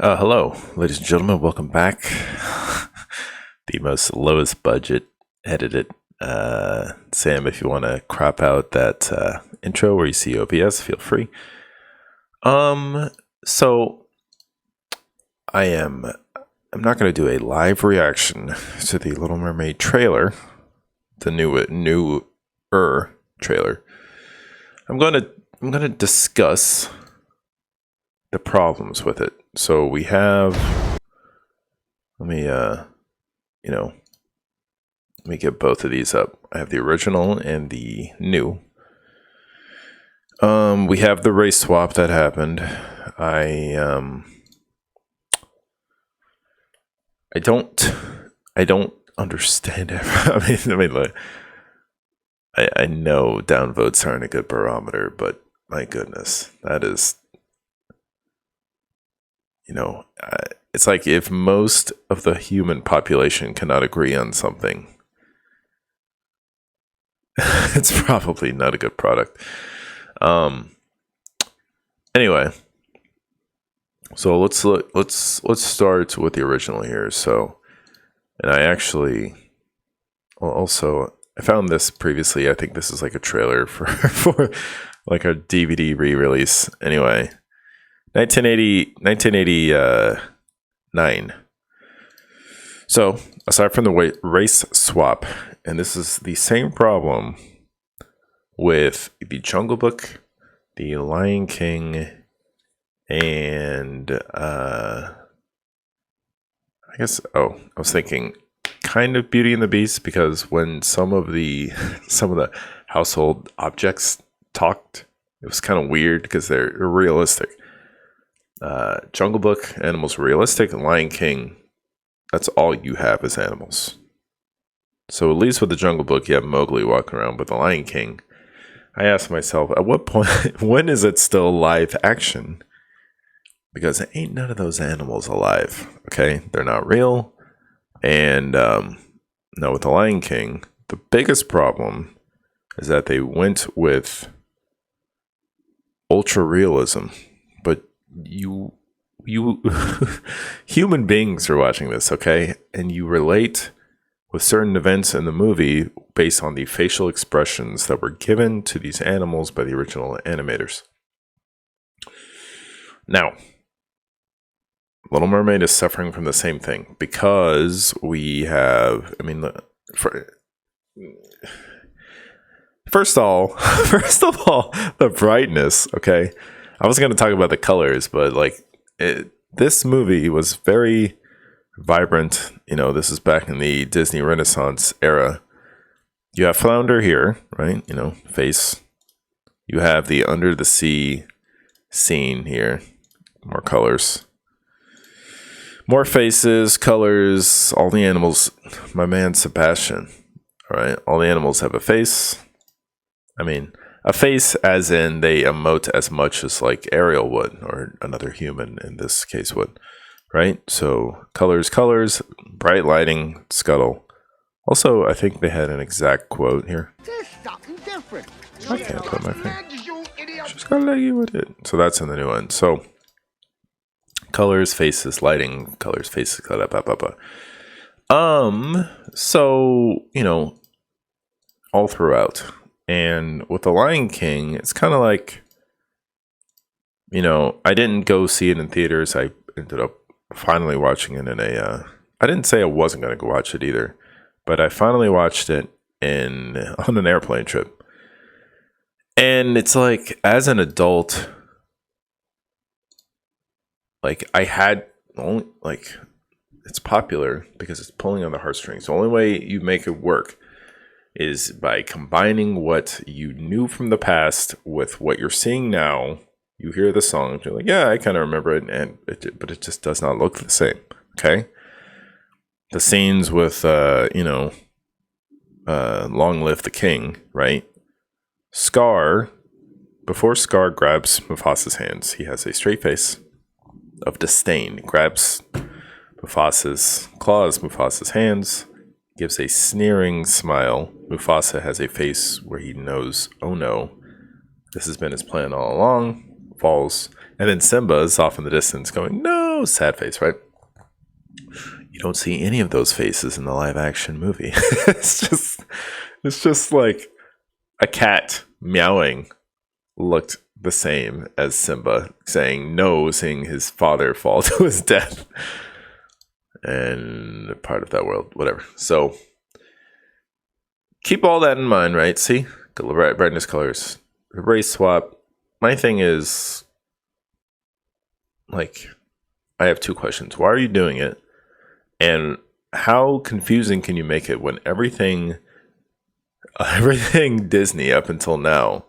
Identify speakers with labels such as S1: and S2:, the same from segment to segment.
S1: Hello, ladies and gentlemen. Welcome back. The most lowest budget edited. Sam, if you want to crop out that intro where you see OBS, feel free. So I'm not going to do a live reaction to the Little Mermaid trailer, the newer trailer. I'm gonna discuss the problems with it. So we have, let me get both of these up. I have the original and the new. We have the race swap that happened. I don't understand it. I know downvotes aren't a good barometer, but my goodness, that is, it's like if most of the human population cannot agree on something, it's probably not a good product. Anyway, so let's start with the original here. So, and I actually also I found this previously. I think this is like a trailer for like a DVD re-release. Anyway, 1989. So, aside from the race swap, and this is the same problem with the Jungle Book, the Lion King, and I was thinking kind of Beauty and the Beast, because when some of the household objects talked, it was kind of weird because they're realistic. Jungle Book, animals realistic, and Lion King, that's all you have is animals. So at least with the Jungle Book, you have Mowgli walking around, but the Lion King, I asked myself, at what point, when is it still live action? Because ain't none of those animals alive, okay? They're not real. And no, with the Lion King, the biggest problem is that they went with ultra realism, but you human beings are watching this, okay? And you relate with certain events in the movie based on the facial expressions that were given to these animals by the original animators. Now, Little Mermaid is suffering from the same thing because we have, first of all, the brightness, okay? I was going to talk about the colors, but this movie was very vibrant. This is back in the Disney Renaissance era. You have Flounder here, right? Face. You have the under the sea scene here. More colors. More faces, colors, all the animals. My man Sebastian, all right? All the animals have a face. A face as in they emote as much as like Ariel would, or another human in this case would, right? So colors, bright lighting, scuttle. Also, I think they had an exact quote here.
S2: There's something different.
S1: I can't put my finger. She's got leggy with it. So that's in the new one. So colors, faces, lighting, colors, faces, blah, blah, blah, blah. So, all throughout. And with The Lion King, it's kind of like, I didn't go see it in theaters. I ended up finally watching it in I didn't say I wasn't going to go watch it either, but I finally watched it on an airplane trip. And it's like, as an adult, I had only, it's popular because it's pulling on the heartstrings. The only way you make it work is by combining what you knew from the past with what you're seeing now. You hear the song, you're like, yeah, I kind of remember it, but it just does not look the same, okay? The scenes with, Long Live the King, right? Scar, before Scar grabs Mufasa's hands, he has a straight face of disdain, grabs Mufasa's claws, Mufasa's hands, gives a sneering smile. Mufasa has a face where he knows, oh no, this has been his plan all along, falls. And then Simba is off in the distance going, no, oh, sad face, right? You don't see any of those faces in the live action movie. It's just like a cat meowing looked the same as Simba saying no, seeing his father fall to his death. And part of that world, whatever. So keep all that in mind, right? See? Brightness, colors. Race swap. My thing is, like, I have two questions. Why are you doing it? And how confusing can you make it when everything Disney up until now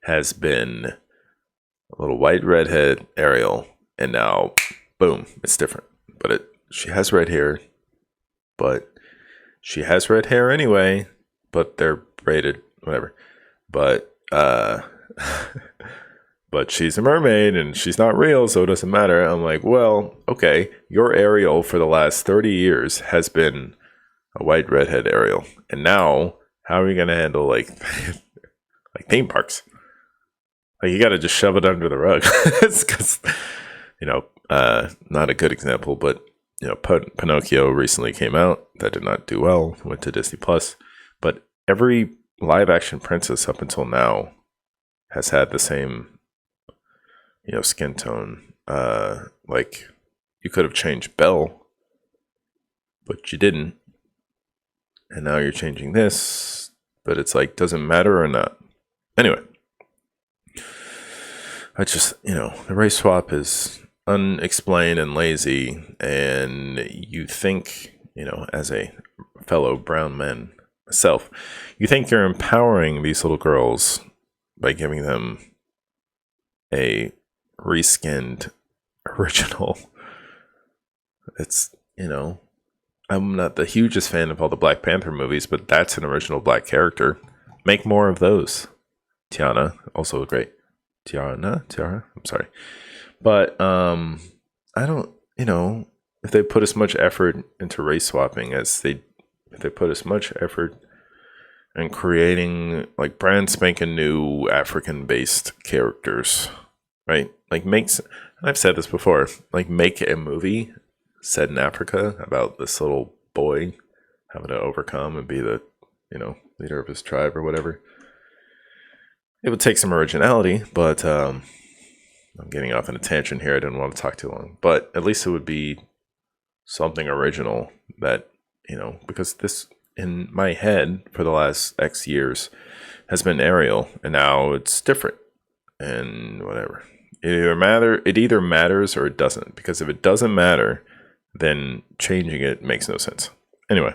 S1: has been a little white redhead Ariel, and now, boom, it's different. But she has red hair, but she has red hair anyway, but they're braided, whatever. But but she's a mermaid and she's not real, so it doesn't matter. I'm like, well, okay, your Ariel for the last 30 years has been a white redhead Ariel, and now how are you gonna handle like like theme parks? Like, you gotta just shove it under the rug. It's because, not a good example, but Pinocchio recently came out. That did not do well. Went to Disney Plus, but every live action princess up until now has had the same, skin tone. Like, you could have changed Belle, but you didn't, and now you're changing this. But it's like, does it matter or not? Anyway, I just, the race swap is unexplained and lazy, and you think, as a fellow brown man myself, you think you're empowering these little girls by giving them a reskinned original. It's, I'm not the hugest fan of all the Black Panther movies, but that's an original black character. Make more of those. Tiana, also great. Tiara, I'm sorry. But I don't, if they put as much effort into race swapping if they put as much effort in creating like brand spanking new African based characters, right? Like I've said this before, like make a movie set in Africa about this little boy having to overcome and be the, leader of his tribe or whatever. It would take some originality, but I'm getting off on a tangent here. I didn't want to talk too long, but at least it would be something original that, because this in my head for the last X years has been Ariel, and now it's different and whatever. It either matters or it doesn't, because if it doesn't matter, then changing it makes no sense. Anyway,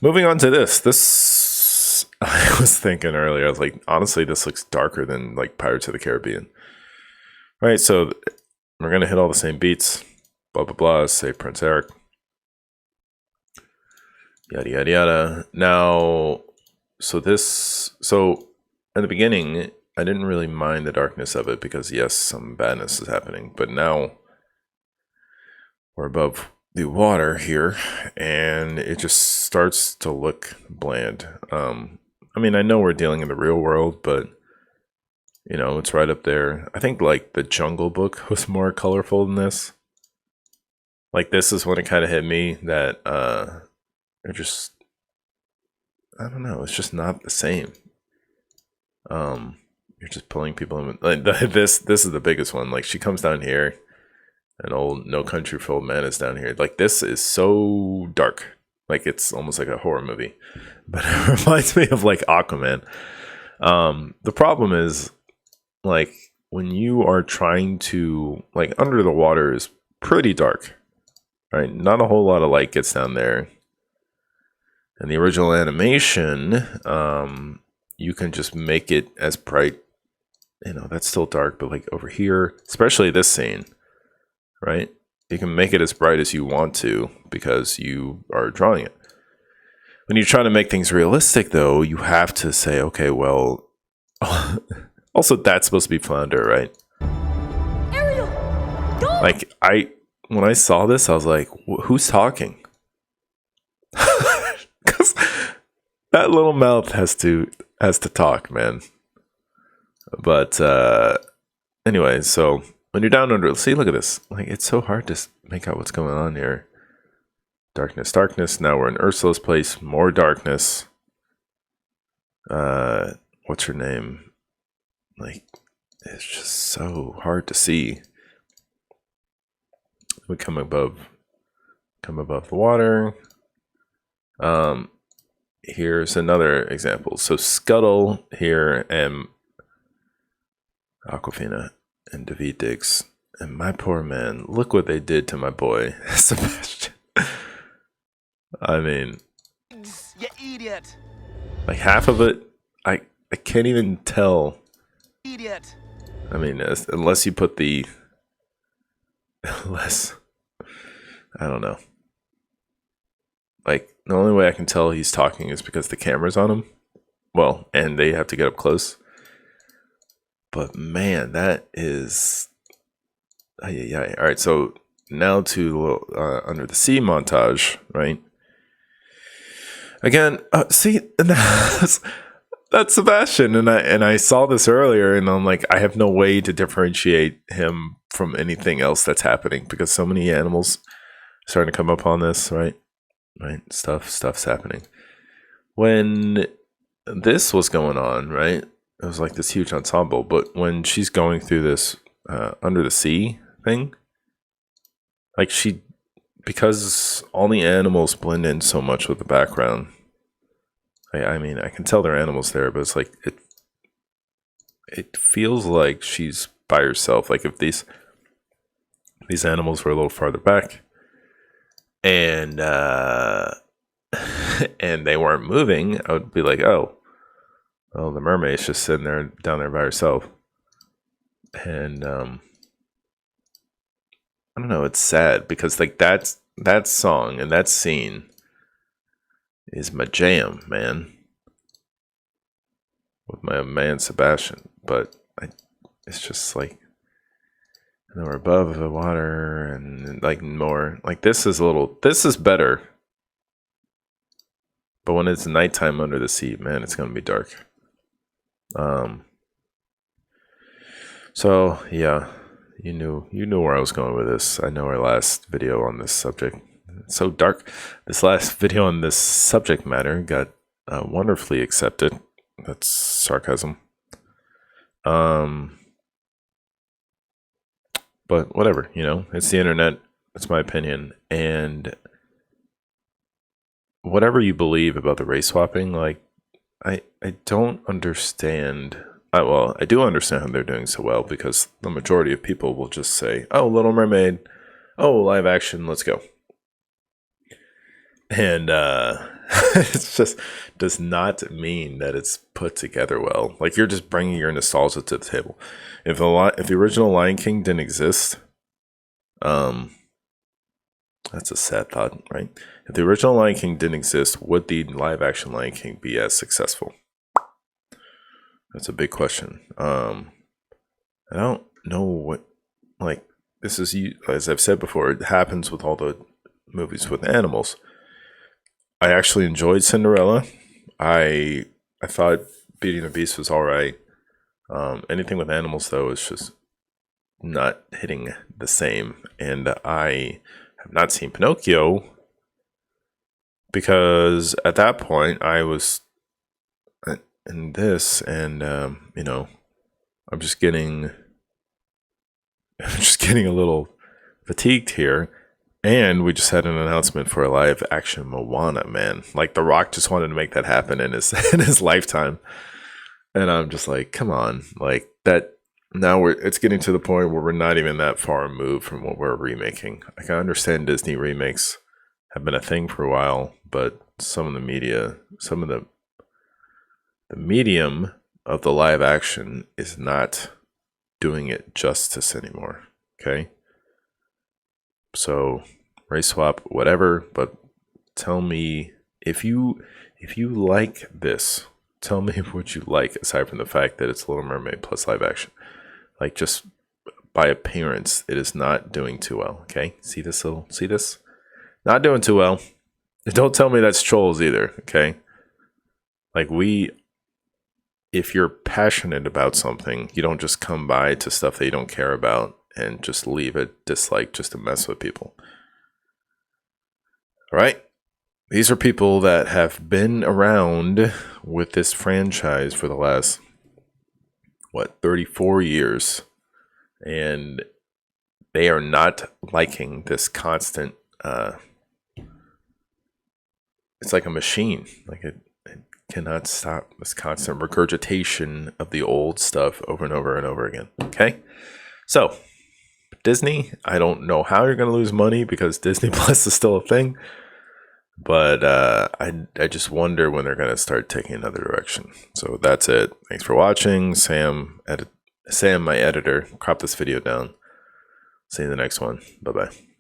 S1: moving on to this I was thinking earlier, I was like, honestly, this looks darker than like Pirates of the Caribbean. All right, so we're gonna hit all the same beats, blah blah blah, say Prince Eric, yada yada yada. Now, so in the beginning, I didn't really mind the darkness of it because yes, some badness is happening, but now we're above the water here, and it just starts to look bland. I mean, I know we're dealing in the real world, but it's right up there. I think like the Jungle Book was more colorful than this. Like, this is when it kind of hit me that it just, I don't know, it's just not the same. You're just pulling people in. Like this is the biggest one. Like, she comes down here, and old No Country for Old Men is down here. Like, this is so dark. Like, it's almost like a horror movie, but it reminds me of like Aquaman. The problem is, like, when you are trying to, like, under the water is pretty dark, right? Not a whole lot of light gets down there. And the original animation, you can just make it as bright. That's still dark, but like over here, especially this scene, right? You can make it as bright as you want to because you are drawing it. When you're trying to make things realistic, though, you have to say, okay, well, also that's supposed to be flounder, right?
S2: Ariel, go!
S1: Like, when I saw this, I was like, who's talking? Because that little mouth has to talk, man. But anyway, so when you're down under, see, look at this. Like, it's so hard to make out what's going on here. Darkness, darkness. Now we're in Ursula's place. More darkness. What's her name? Like, it's just so hard to see. We come above the water. Here's another example. So Scuttle here and Aquafina and David Diggs. And my poor man, look what they did to my boy, Sebastian. I mean,
S3: You idiot!
S1: like half of it, I can't even tell.
S3: Idiot!
S1: I mean, unless you put the less, I don't know. Like, the only way I can tell he's talking is because the camera's on him. Well, and they have to get up close. But man, that is. Yeah. All right, so now to Under the Sea montage, right? Again, see, that's Sebastian, and I saw this earlier, and I'm like, I have no way to differentiate him from anything else that's happening because so many animals are starting to come up on this, right? Right, stuff's happening. When this was going on, right, it was like this huge ensemble. But when she's going through this under the sea thing, like because all the animals blend in so much with the background. I mean, I can tell they're animals there, but it's like it feels like she's by herself. Like if these animals were a little farther back, and and they weren't moving, I would be like, oh, well, the mermaid's just sitting there down there by herself. And I don't know, it's sad because like that song and that scene is my jam, man. With my man Sebastian. But it's just like, and we're above the water and like more like this is better. But when it's nighttime under the sea, man, it's gonna be dark. So yeah, you knew where I was going with this. I know our last video on this subject. It's so dark. This last video on this subject matter got wonderfully accepted. That's sarcasm. But whatever, it's the internet. It's my opinion, and whatever you believe about the race swapping, like I don't understand. I do understand how they're doing so well because the majority of people will just say, "Oh, Little Mermaid, oh, live action, let's go." And it's just does not mean that it's put together well. Like you're just bringing your nostalgia to the table. If the original Lion King didn't exist, that's a sad thought, right? If the original Lion King didn't exist, would the live action Lion King be as successful? That's a big question. I don't know what, like, this is, as I've said before, it happens with all the movies with animals. I actually enjoyed Cinderella. I thought Beauty and the Beast was all right. Anything with animals, though, is just not hitting the same. And I have not seen Pinocchio because at that point I was in this, and I'm just getting a little fatigued here. And we just had an announcement for a live action Moana, man. Like The Rock just wanted to make that happen in his lifetime. And I'm just like, come on. Like that now it's getting to the point where we're not even that far removed from what we're remaking. Like I understand Disney remakes have been a thing for a while, but some of the media, some of the medium of the live action is not doing it justice anymore. Okay? So race swap, whatever, but tell me if you like this, tell me what you like aside from the fact that it's Little Mermaid plus live action. Like just by appearance, it is not doing too well. Okay, see this? Not doing too well. Don't tell me that's trolls either. Okay, like if you're passionate about something, you don't just come by to stuff that you don't care about and just leave a dislike just to mess with people. All right. These are people that have been around with this franchise for the last, 34 years. And they are not liking this constant, it's like a machine. Like it cannot stop this constant regurgitation of the old stuff over and over and over again. Okay? So, Disney, I don't know how you're going to lose money because Disney Plus is still a thing. But I just wonder when they're going to start taking another direction. So that's it. Thanks for watching. Sam, my editor, cropped this video down. See you in the next one. Bye-bye.